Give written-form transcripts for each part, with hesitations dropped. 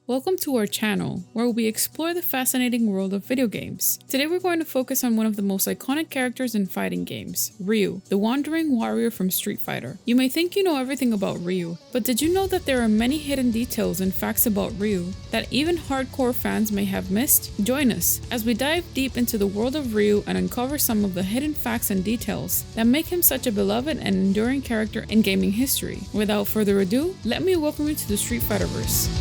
Welcome to our channel, where we explore the fascinating world of video games. Today we're going to focus on one of the most iconic characters in fighting games, Ryu, the wandering warrior from Street Fighter. You may think you know everything about Ryu, but did you know that there are many hidden details and facts about Ryu that even hardcore fans may have missed? Join us as we dive deep into the world of Ryu and uncover some of the hidden facts and details that make him such a beloved and enduring character in gaming history. Without further ado, let me welcome you to the Street Fighterverse.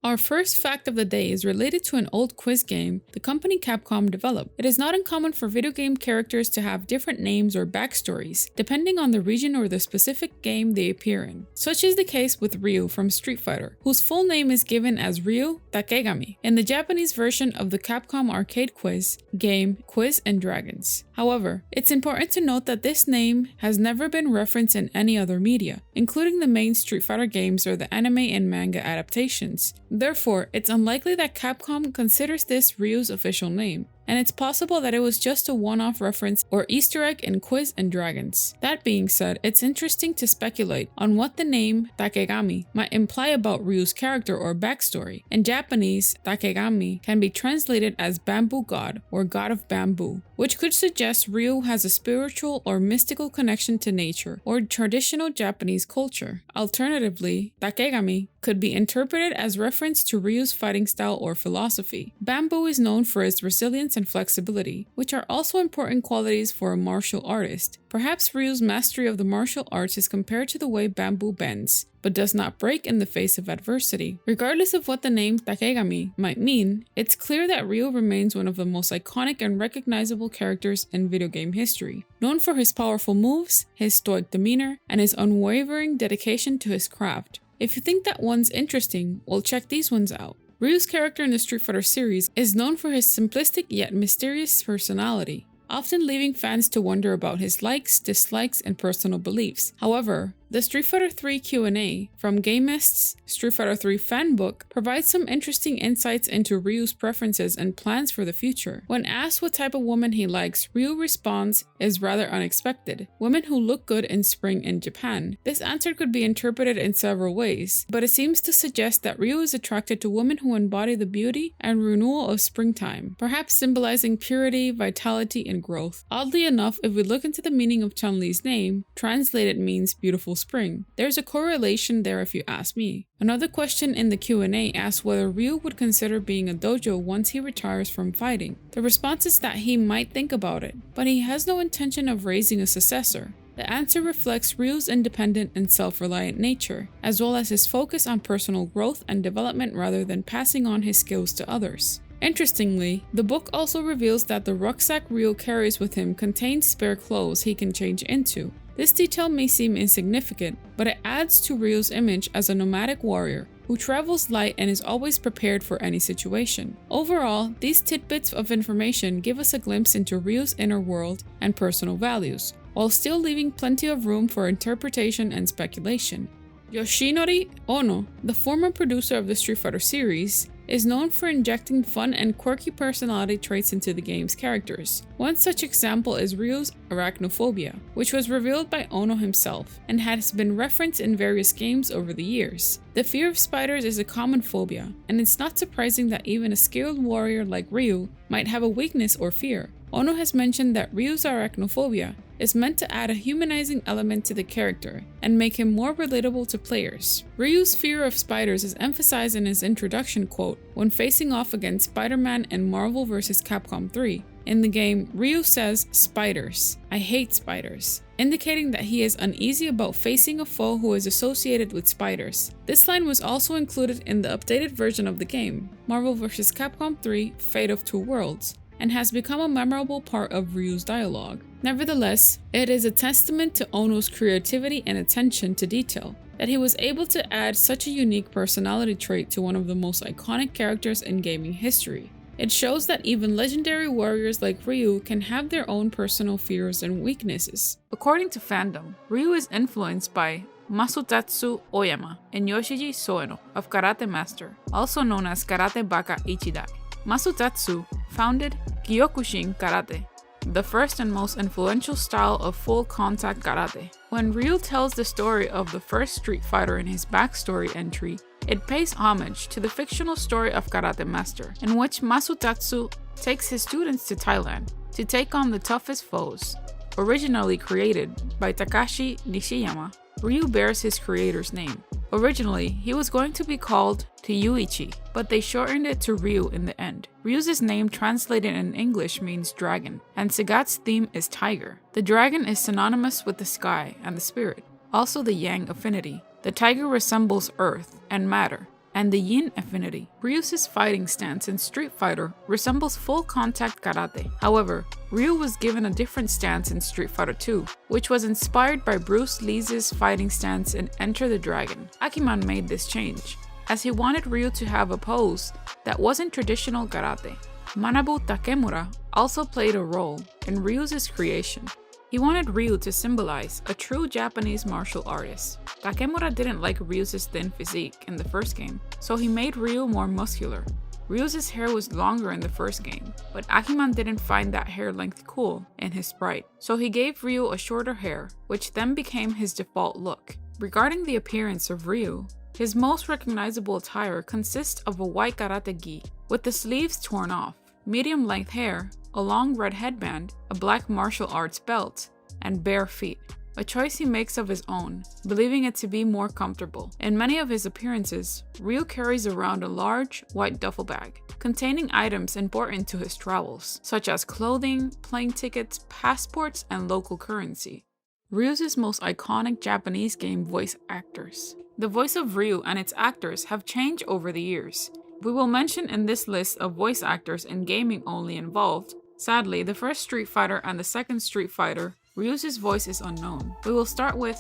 Our first fact of the day is related to an old quiz game the company Capcom developed. It is not uncommon for video game characters to have different names or backstories, depending on the region or the specific game they appear in. Such is the case with Ryu from Street Fighter, whose full name is given as Ryu Takegami in the Japanese version of the Capcom arcade quiz game Quiz and Dragons. However, it's important to note that this name has never been referenced in any other media, including the main Street Fighter games or the anime and manga adaptations. Therefore, it's unlikely that Capcom considers this Ryu's official name, and it's possible that it was just a one-off reference or Easter egg in Quiz and Dragons. That being said, it's interesting to speculate on what the name Takegami might imply about Ryu's character or backstory. In Japanese, Takegami can be translated as bamboo god or god of bamboo, which could suggest Ryu has a spiritual or mystical connection to nature or traditional Japanese culture. Alternatively, Takegami could be interpreted as reference to Ryu's fighting style or philosophy. Bamboo is known for its resilience and flexibility, which are also important qualities for a martial artist. Perhaps Ryu's mastery of the martial arts is compared to the way bamboo bends, but does not break in the face of adversity. Regardless of what the name Takegami might mean, it's clear that Ryu remains one of the most iconic and recognizable characters in video game history. Known for his powerful moves, his stoic demeanor, and his unwavering dedication to his craft. If you think that one's interesting, well, check these ones out. Ryu's character in the Street Fighter series is known for his simplistic yet mysterious personality, often leaving fans to wonder about his likes, dislikes, and personal beliefs. However, the Street Fighter 3 Q&A from GameIst's Street Fighter 3 fanbook provides some interesting insights into Ryu's preferences and plans for the future. When asked what type of woman he likes, Ryu responds is rather unexpected: women who look good in spring in Japan. This answer could be interpreted in several ways, but it seems to suggest that Ryu is attracted to women who embody the beauty and renewal of springtime, perhaps symbolizing purity, vitality, and growth. Oddly enough, if we look into the meaning of Chun-Li's name, translated means beautiful spring. There's a correlation there if you ask me. Another question in the Q&A asks whether Ryu would consider being a dojo once he retires from fighting. The response is that he might think about it, but he has no intention of raising a successor. The answer reflects Ryu's independent and self-reliant nature, as well as his focus on personal growth and development rather than passing on his skills to others. Interestingly, the book also reveals that the rucksack Ryu carries with him contains spare clothes he can change into. This detail may seem insignificant, but it adds to Ryu's image as a nomadic warrior who travels light and is always prepared for any situation. Overall, these tidbits of information give us a glimpse into Ryu's inner world and personal values, while still leaving plenty of room for interpretation and speculation. Yoshinori Ono, the former producer of the Street Fighter series, is known for injecting fun and quirky personality traits into the game's characters. One such example is Ryu's arachnophobia, which was revealed by Ono himself and has been referenced in various games over the years. The fear of spiders is a common phobia, and it's not surprising that even a skilled warrior like Ryu might have a weakness or fear. Ono has mentioned that Ryu's arachnophobia is meant to add a humanizing element to the character and make him more relatable to players. Ryu's fear of spiders is emphasized in his introduction quote when facing off against Spider-Man in Marvel vs. Capcom 3. In the game, Ryu says, "Spiders. I hate spiders," indicating that he is uneasy about facing a foe who is associated with spiders. This line was also included in the updated version of the game, Marvel vs. Capcom 3 Fate of Two Worlds, and has become a memorable part of Ryu's dialogue. Nevertheless, it is a testament to Ono's creativity and attention to detail that he was able to add such a unique personality trait to one of the most iconic characters in gaming history. It shows that even legendary warriors like Ryu can have their own personal fears and weaknesses. According to fandom, Ryu is influenced by Masutatsu Oyama and Yoshiji Soeno of Karate Master, also known as Karate Baka Ichidai. Masutatsu founded Kyokushin Karate, the first and most influential style of full contact karate, When Ryu tells the story of the first Street Fighter in his backstory entry, it pays homage to the fictional story of Karate Master, in which Masutatsu takes his students to Thailand to take on the toughest foes. Originally created by Takashi Nishiyama, Ryu bears his creator's name. Originally, he was going to be called Ryuichi, but they shortened it to Ryu in the end. Ryu's name translated in English means dragon, and Sagat's theme is tiger. The dragon is synonymous with the sky and the spirit, also the yang affinity. The tiger resembles earth and matter, and the yin affinity. Ryu's fighting stance in Street Fighter resembles full contact karate. However, Ryu was given a different stance in Street Fighter 2, which was inspired by Bruce Lee's fighting stance in Enter the Dragon. Akiman made this change, as he wanted Ryu to have a pose that wasn't traditional karate. Manabu Takemura also played a role in Ryu's creation. He wanted Ryu to symbolize a true Japanese martial artist. Takemura didn't like Ryu's thin physique in the first game, so he made Ryu more muscular. Ryu's hair was longer in the first game, but Akiman didn't find that hair length cool in his sprite, so he gave Ryu a shorter hair, which then became his default look. Regarding the appearance of Ryu, his most recognizable attire consists of a white karate gi, with the sleeves torn off, medium-length hair, a long red headband, a black martial arts belt, and bare feet. A choice he makes of his own, believing it to be more comfortable. In many of his appearances, Ryu carries around a large, white duffel bag, containing items important to his travels, such as clothing, plane tickets, passports, and local currency. Ryu's most iconic Japanese game voice actors. The voice of Ryu and its actors have changed over the years. We will mention in this list of voice actors in gaming only involved. Sadly, the first Street Fighter and the second Street Fighter, Ryu's voice is unknown. We will start with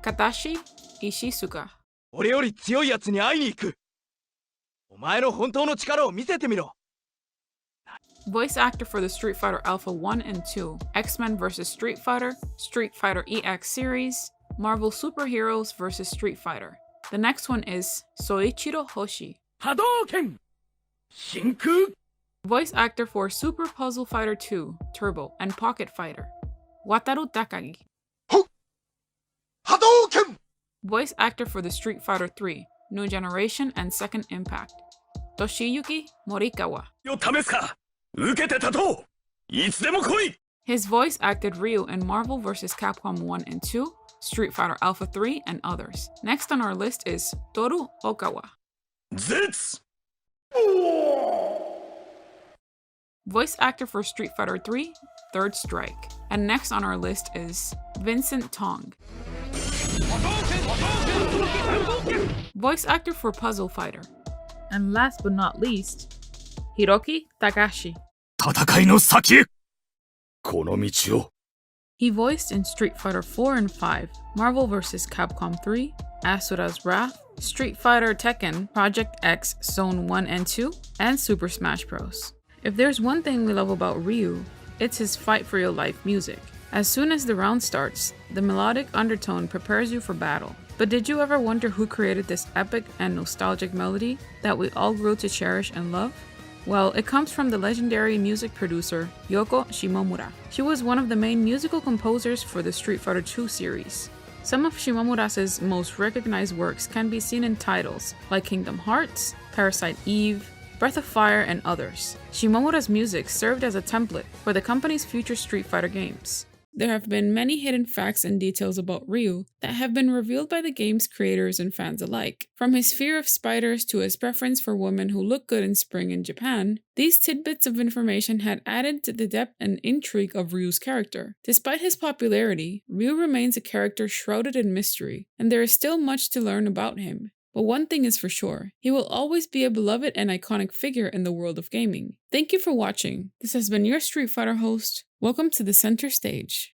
Katashi Ishizuka. Voice actor for the Street Fighter Alpha 1 and 2, X-Men vs. Street Fighter, Street Fighter EX series, Marvel Superheroes vs. Street Fighter. The next one is Soichiro Hoshi. Hadouken! Shinku! Voice actor for Super Puzzle Fighter 2, Turbo, and Pocket Fighter, Wataru Takagi. Hadouken! Voice actor for the Street Fighter 3, New Generation and Second Impact, Toshiyuki Morikawa. His voice acted Ryu in Marvel vs. Capcom 1 and 2, Street Fighter Alpha 3, and others. Next on our list is Toru Okawa. Zits! Voice actor for Street Fighter 3, Third Strike. And next on our list is Vincent Tong. Voice actor for Puzzle Fighter. And last but not least, Hiroki Takashi. He voiced in Street Fighter 4 and 5, Marvel vs. Capcom 3, Asura's Wrath, Street Fighter Tekken, Project X Zone 1 and 2, and Super Smash Bros. If there's one thing we love about Ryu, it's his fight for your life music. As soon as the round starts, the melodic undertone prepares you for battle. But did you ever wonder who created this epic and nostalgic melody that we all grew to cherish and love? Well, it comes from the legendary music producer Yoko Shimomura. She was one of the main musical composers for the Street Fighter 2 series. Some of Shimomura's most recognized works can be seen in titles like Kingdom Hearts, Parasite Eve, Breath of Fire, and others. Shimomura's music served as a template for the company's future Street Fighter games. There have been many hidden facts and details about Ryu that have been revealed by the game's creators and fans alike. From his fear of spiders to his preference for women who look good in spring in Japan, these tidbits of information had added to the depth and intrigue of Ryu's character. Despite his popularity, Ryu remains a character shrouded in mystery, and there is still much to learn about him. But one thing is for sure, he will always be a beloved and iconic figure in the world of gaming. Thank you for watching. This has been your Street Fighter host. Welcome to the center stage.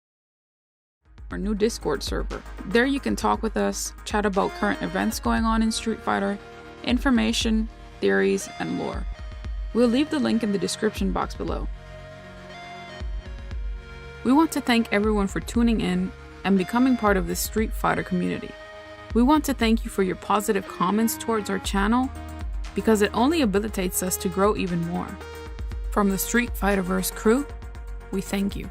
Our new Discord server. There you can talk with us, chat about current events going on in Street Fighter, information, theories, and lore. We'll leave the link in the description box below. We want to thank everyone for tuning in and becoming part of the Street Fighter community. We want to thank you for your positive comments towards our channel because it only habilitates us to grow even more. From the Street Fighterverse crew, we thank you.